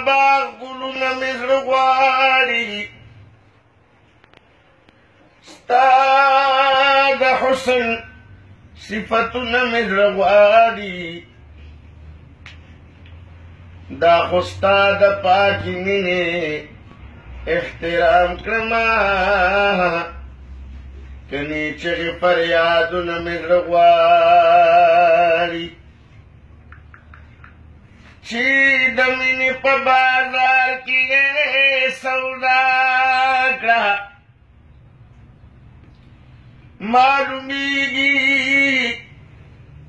باغ ګلونه مې زړه غواړي ستا د حسن صفتونه مې زړه غواړي دا خو ستا د پاکې مینې احترام کړمه کني چغې فریادونه مې زړه غواړي چې د مینې په بازار کې یې سودا کړه معلومیږي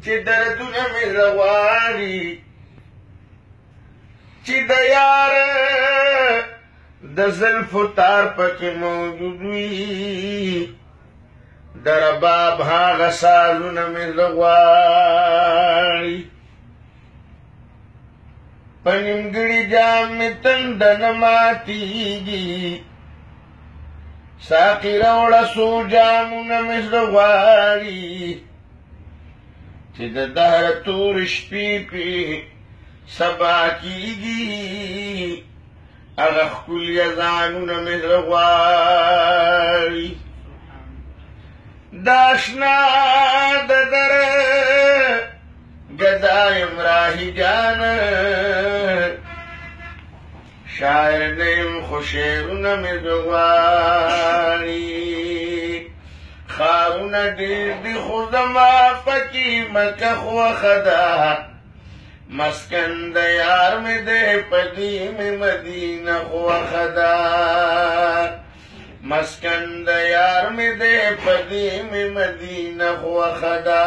چې دردونه مې زړه غواړي چې د یار د زلفو تار پکې موجود وي د رباب هغه سازونه مې زړه غواړي په نیمګړي جام مې تنده نه ماتېږي ساقي راوړه څو جامونه مې زړه غواړي چې د دهر تورې شپې پې سبا کېږي هغه ښکلي اذانونه مې زړه غواړي د اشنا د دره گدا یم راهي جانه شاعر نه یم خو شعرونه مې زړه غواړي ښارونه ډېر دي خو زما پکې مکه خوښه ده مسکن د یار مې دی په دې مې مدینه خوښه ده مسکن د یار مې دی په دې مې مدینه خوښه ده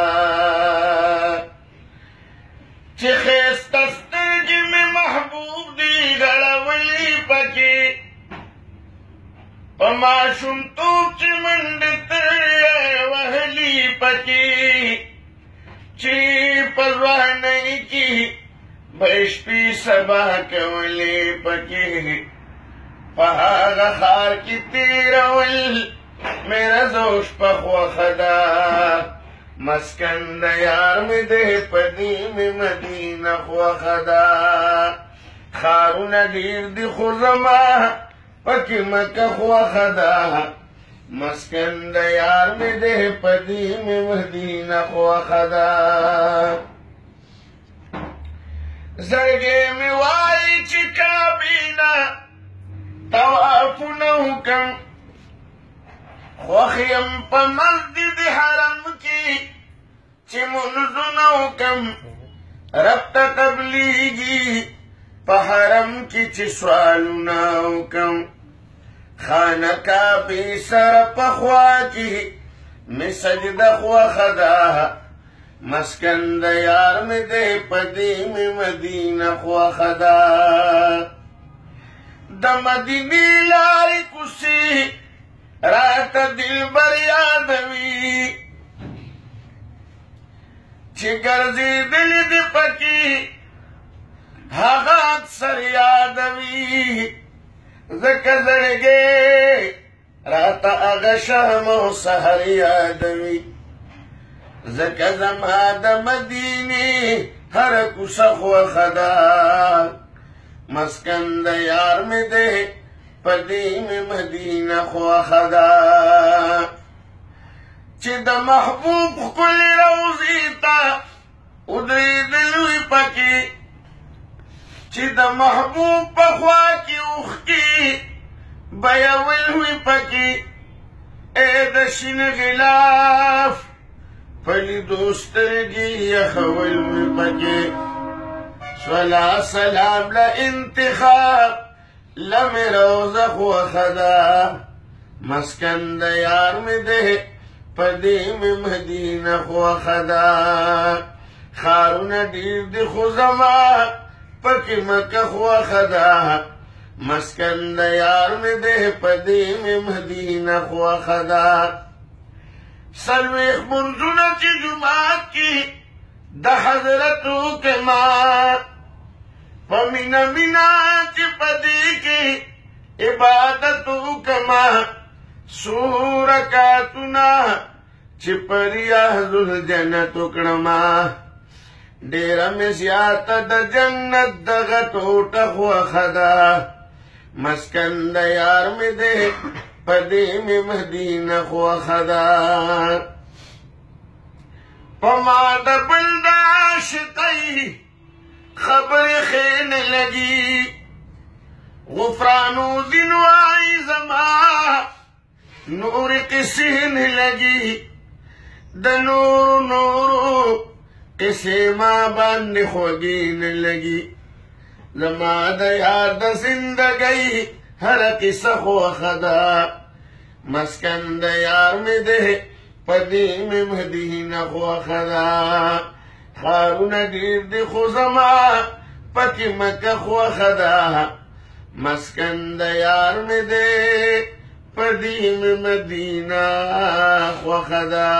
چې ښایسته سترګې مې محبوب دي غړولي پکې په ماشومتوب چې منډې ترې وهلي پکې چې په ځوانۍ کې به شپې سبا کولې پکې په هغه ښار کې تېرول مې ورځ او شپه خوښه ده مسکن د یار مې دی په دې مې مدینه خوښه ده ښارونه ډېر دي خو زما پکې مکه خوښه ده مسکن د یار مې دی په دې مې مدینه خوښه ده زړګی مې وایي چې کعبې نه طوافونه وکړم خوښ یم په مسجد حرم کې چې مونځونه وکړم رب ته قبلیږي په حرم کې چې سوالونه وکړم خانه کعبې سره په خوا کې مې سجده خوښه ده مسکن د یار مې دی په دې مې مدینه خوښه ده د مدینې لارې کوڅې راته دلبر یادوي چې ګرځېدلې دي پکې هغه اکثر یادوي ځکه زړګی راته هغه شام او سحر یادوي ځکه زما د مدینې هره کوڅه خوښه ده مسکن د یار مې دی په دې مې مدینه خوښه ده چې د محبوب ښکلې روضې ته ودرېدلي وي پکې چې د محبوب په خوا کې اوښکې بیول وي پکې ای د شین غلاف په لیدو سترګې یخول وي پکې صلا سلام له انتخاب لمې روضه خوښه ده مسکن د یار مې دی په دې مې مدینه خوښه ده ښارونه ډېر دي خو زما پکې مکه خوښه ده مسکن د یار مې دی په دې مې مدینه خوښه ده څلوېښت منځونه چې جومات کې د حضرت وکړما په مینه مینه چې په دې کې عبادت وکړما څو رکعتونه چې په ریاض الجنت وکړما ډیره مې زیاته د جنت دغه ټوټه خوښه ده مسکن د یار مې دی په دې مې مدینه خوښه ده په ما د بل د عاشقۍ خبرې ښې نه لګي غفرانو دین وایي زما نورې قصې نه لګي د نورو قصې ما باندې خوږې نه لګي زما د یار د زندګۍ هره قصه خوښه ده مسکن د یار مې دی په دې مې مدینه خوښه ده ښارونه ډېر دي خو زما پکې مکه خوښه ده مسکن د یار مې دی په دې مې مدینه خوښه ده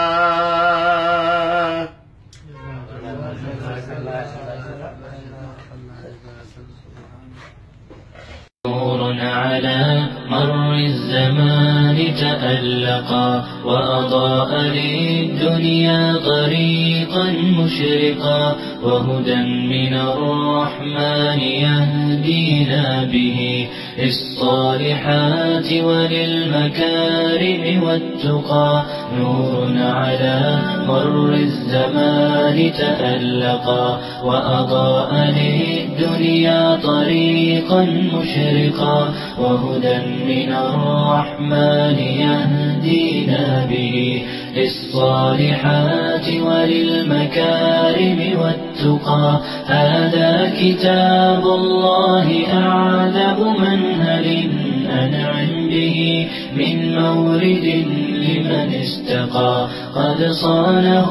نور على مر الزمان تألقا وأضاء للدنيا طريقا مشرقا وهدى من الرحمن يهدينا به للصالحات وللمكارم والتقى نور على مر الزمان تألقا وأضاء للدنيا طريقا مشرقا وهدى من الرحمن يهدينا به للصالحات وللمكارم والتقى هذا كتاب الله أعذب منهل أنعم به من مورد لمن استقى قد صانه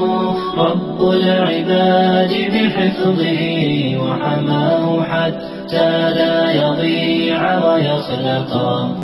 رب العباد بحفظه وحماه حتى لا يضيع ويخلقا